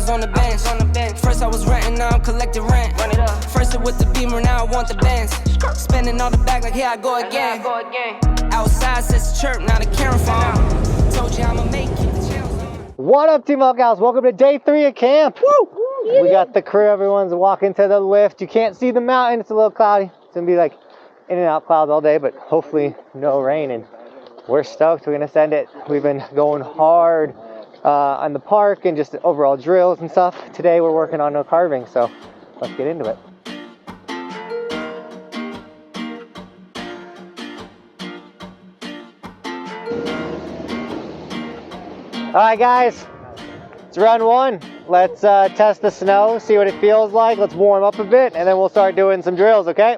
pounds on the bench. First I was renting, now I'm collecting rent. Run it up. First it with the Beamer, now I want the Benz. Spending all the bag like here I go again. Outside says chirp, now the camera phone. Told you I'ma make it. What up, Team Buckhouse? Welcome to day 3 of camp. Woo! We got the crew. Everyone's walking to the lift. You can't see the mountain. It's a little cloudy. It's gonna be like in and out clouds all day, but hopefully no rain. And we're stoked. We're gonna send it. We've been going hard on the park and just overall drills and stuff. Today we're working on no carving, so let's get into it. All right, guys, it's run 1. Let's test the snow, see what it feels like. Let's warm up a bit, and then we'll start doing some drills, okay?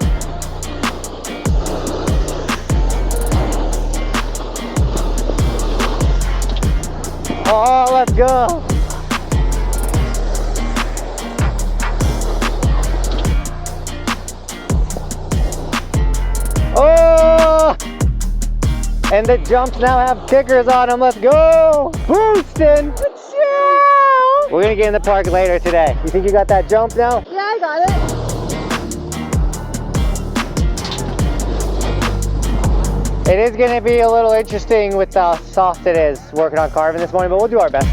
Oh, let's go. Oh! And the jumps now have kickers on them. Let's go! Boosting! We're gonna get in the park later today. You think you got that jump now? Yeah, I got it. It is gonna be a little interesting with how soft it is working on carving this morning, but we'll do our best.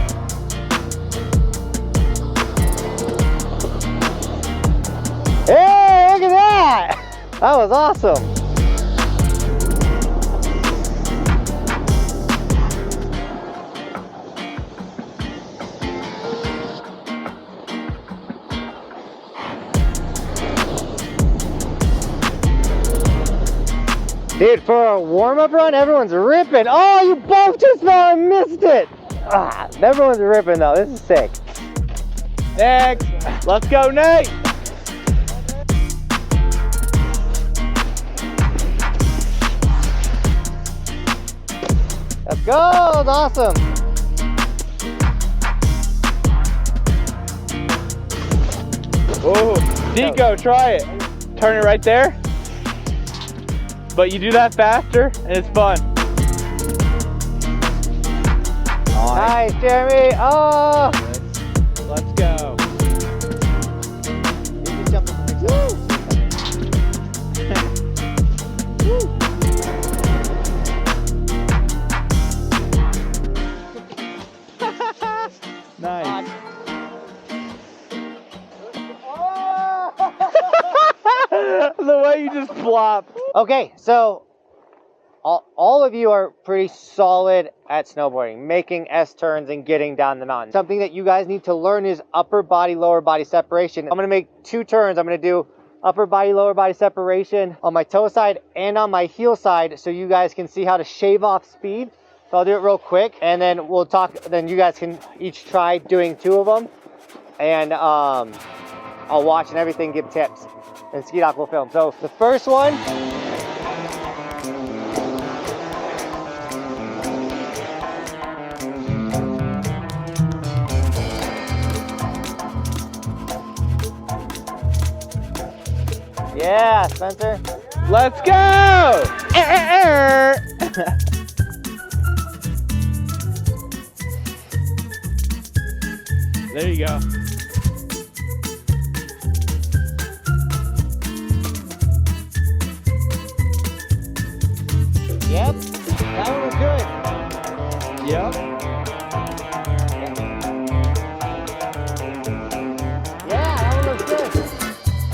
Hey, look at that! That was awesome. Dude, for a warm-up run, everyone's ripping. Oh, you both just fell and missed it. Ah, everyone's ripping though. This is sick. Next, let's go, Nate. Let's go, that's awesome. Oh, Dico, try it. Turn it right there. But you do that faster, and it's fun. Nice, Jeremy. Oh! Let's go. Nice. The way you just flop. Okay, so all of you are pretty solid at snowboarding, making S-turns and getting down the mountain. Something that you guys need to learn is upper body, lower body separation. I'm gonna make 2 turns. I'm gonna do upper body, lower body separation on my toe side and on my heel side so you guys can see how to shave off speed. So I'll do it real quick and then we'll talk, then you guys can each try doing 2 of them. And I'll watch and everything, give tips. And Ski Doc will film. So the first one. Yeah, Spencer. Let's go! There you go. Yep, that one was good. Yep. Yeah, that one looks good.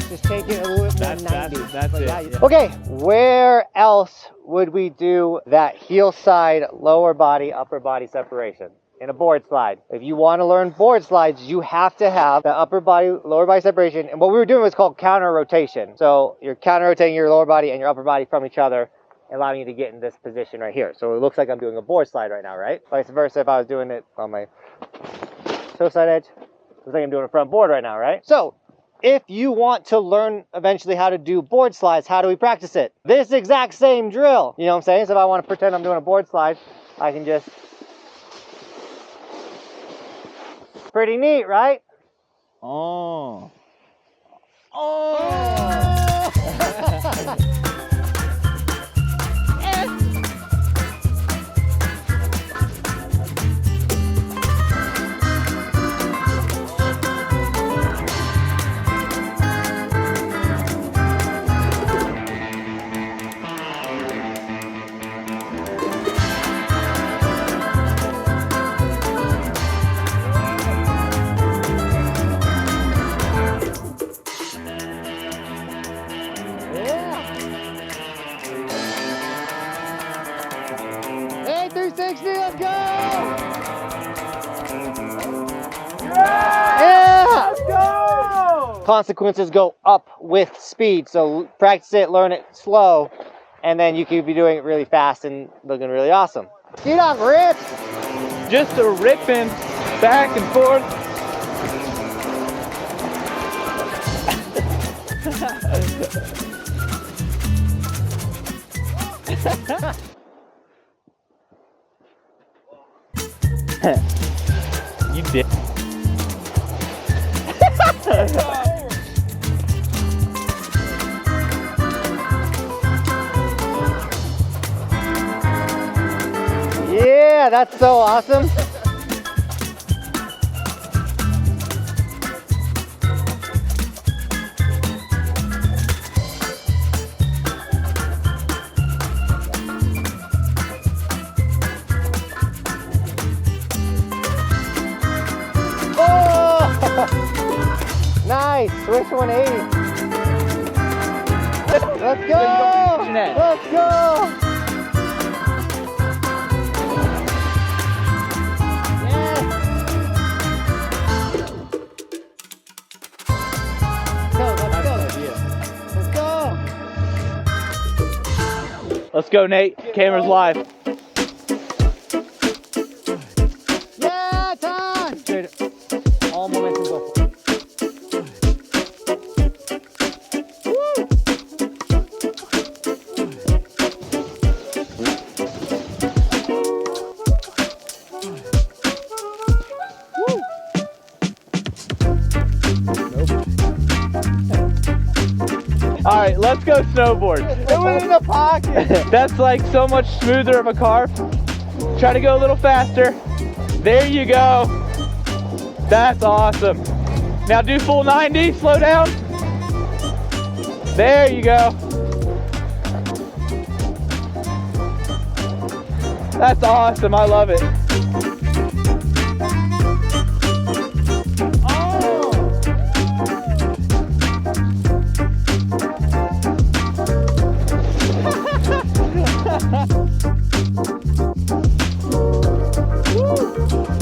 Just take it a little bit more 90. That's it. Yeah. Okay, where else would we do that heel side, lower body, upper body separation? In a board slide. If you want to learn board slides, you have to have the upper body, lower body separation. And what we were doing was called counter rotation. So you're counter rotating your lower body and your upper body from each other, allowing you to get in this position right here. So it looks like I'm doing a board slide right now, right? Vice versa, if I was doing it on my toe side edge, it looks like I'm doing a front board right now, right? So if you want to learn eventually how to do board slides, how do we practice it? This exact same drill, you know what I'm saying? So if I want to pretend I'm doing a board slide, I can just, pretty neat, right? Oh. Oh! go! Yeah! Let's go! Consequences go up with speed, so practice it, learn it slow, and then you could be doing it really fast and looking really awesome. Get off, Rip! Just a ripping back and forth. You did. Yeah, that's so awesome. Nice, switch 180. Let's go! Let's go! Yes! Let's go! Let's go, Nate. Camera's live. Yeah, Todd! Dude, all momentum go for it. All right, let's go snowboard. It was in the pocket. That's like so much smoother of a carve. Try to go a little faster. There you go. That's awesome. Now do full 90, slow down. There you go. That's awesome, I love it.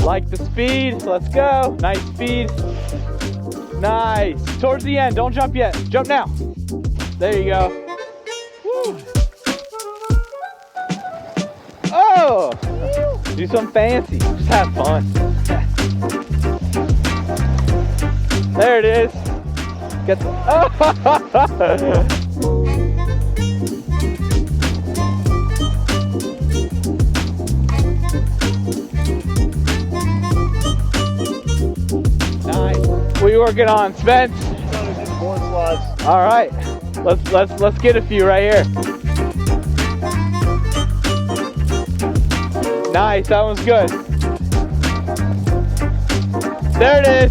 Like the speed, let's go. Nice speed. Nice. Towards the end, don't jump yet. Jump now. There you go. Woo. Oh! Do something fancy. Just have fun. There it is. Get the, oh! What are you working on, Spence? Board slides. All right, let's get a few right here. Nice, that one's good. There it is.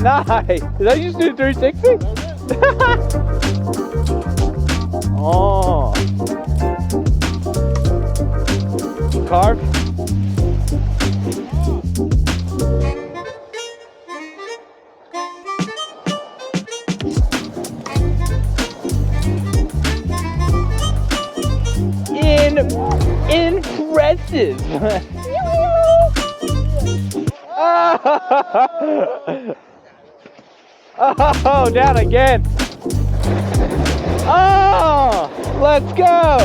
Nice. Did I just do 360? Oh. Carve. Impressive. Oh, down again. Oh, let's go.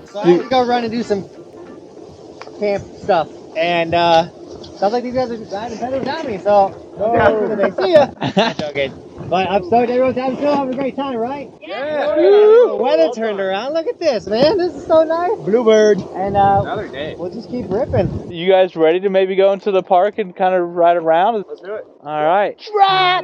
So I have to go run and do some camp stuff, and sounds like these guys are riding better without me, so they see ya. I'm joking. But I'm stoked everyone's having a great time, right? Yeah. The weather turned around. Look at this, man. This is so nice. Bluebird. And Another day. we'll just keep ripping. You guys ready to maybe go into the park and kind of ride around? Let's do it. All right. Trap!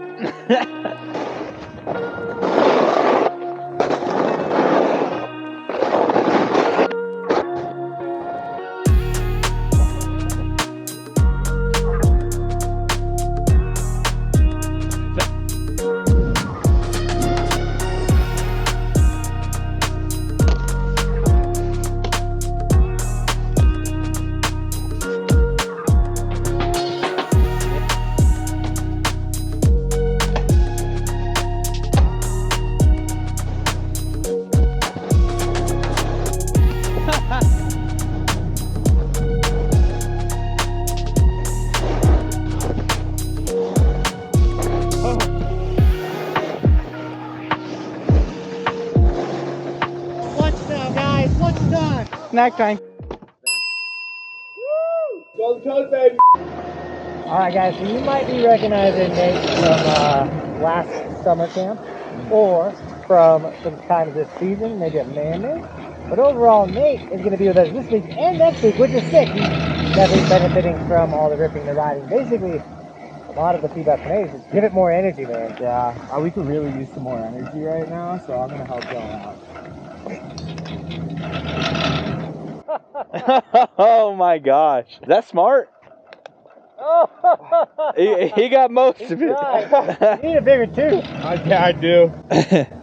time. Snack time. Golden Coast, baby. Alright guys, so you might be recognizing Nate from last summer camp or from some time of this season, maybe a man. But overall, Nate is going to be with us this week and next week, which is sick. He's definitely benefiting from all the ripping, the riding. Basically, a lot of the feedback from Nate is just give it more energy, man. Yeah, we could really use some more energy right now, so I'm going to help y'all out. Oh my gosh. Is that smart? Oh! He got most of it. You need a bigger tooth. Yeah, I do.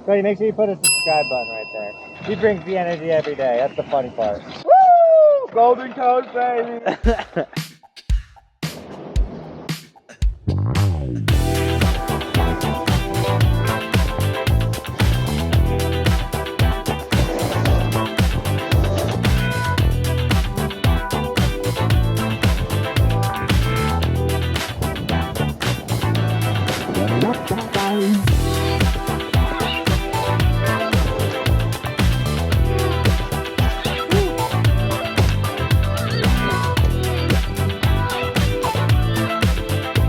Cody, make sure you put a subscribe button right there. He brings the energy every day. That's the funny part. Woo! Golden Coast, baby.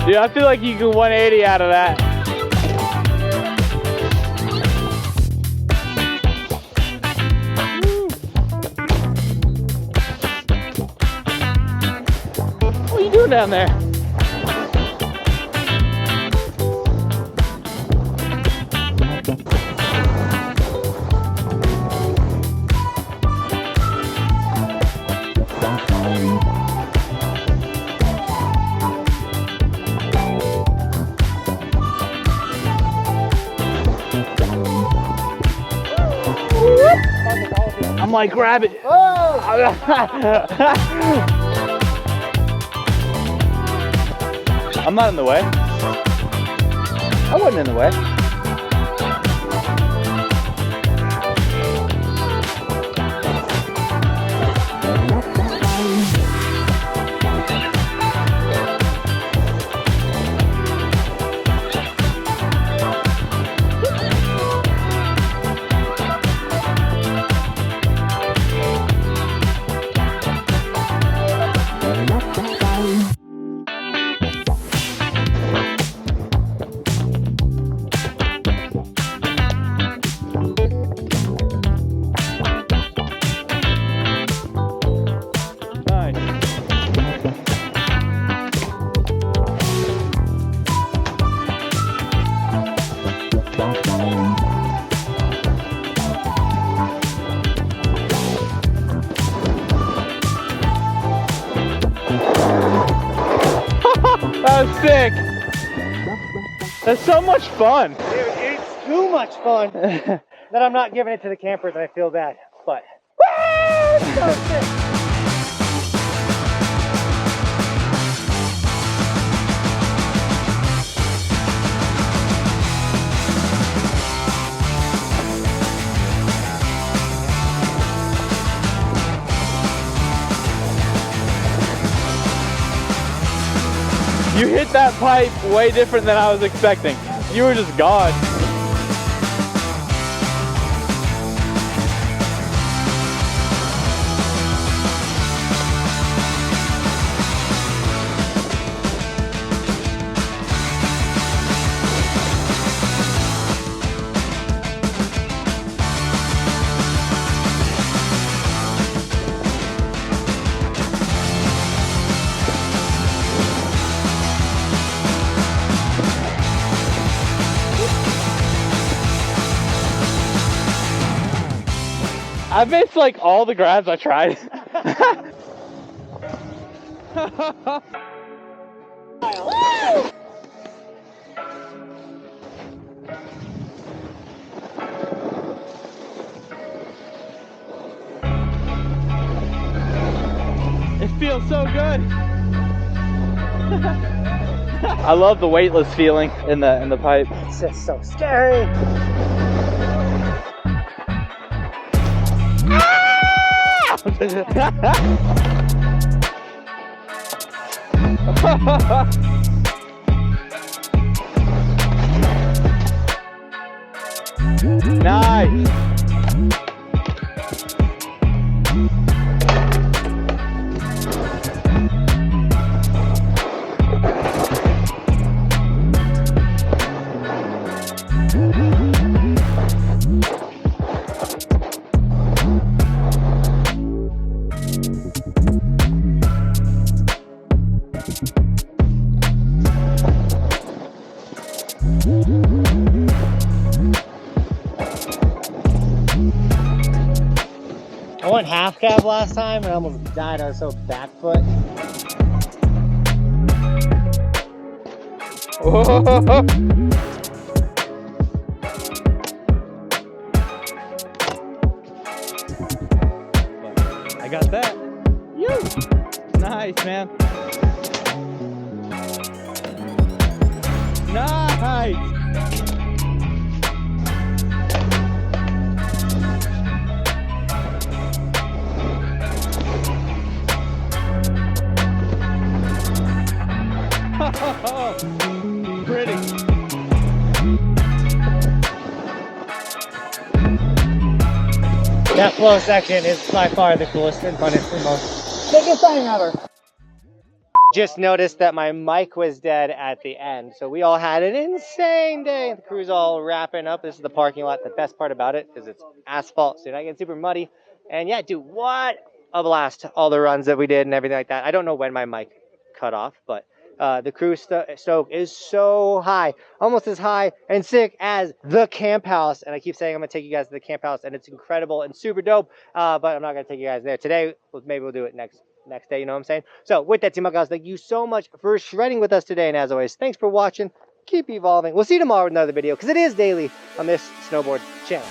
Dude, I feel like you can 180 out of that. What are you doing down there? I'm like, grab it. Oh! I'm not in the way. I wasn't in the way. That was sick. That's so much fun. Dude, it's too much fun that I'm not giving it to the campers and I feel bad. But it's so sick. You hit that pipe way different than I was expecting. You were just gone. I missed like all the grabs I tried. It feels so good. I love the weightless feeling in the pipe. It's just so scary. Nice. went half cab last time and I almost died. I was so back foot. Oh. I got that. Yoo! Nice, man. Nice. Pretty. That flow section is by far the coolest and funnest and most biggest thing ever. Just noticed that my mic was dead at the end, so we all had an insane day. The crew's all wrapping up. This is the parking lot. The best part about it is it's asphalt, so you're not getting super muddy. And yeah, dude, what a blast. All the runs that we did and everything like that. I don't know when my mic cut off, but the crew stoke is so high, almost as high and sick as the camp house. And I keep saying I'm gonna take you guys to the camp house, and it's incredible and super dope. But I'm not gonna take you guys there today. Maybe we'll do it next day. You know what I'm saying? So with that, Team Buckhouse, thank you so much for shredding with us today. And as always, thanks for watching. Keep evolving. We'll see you tomorrow with another video because it is daily on this snowboard channel.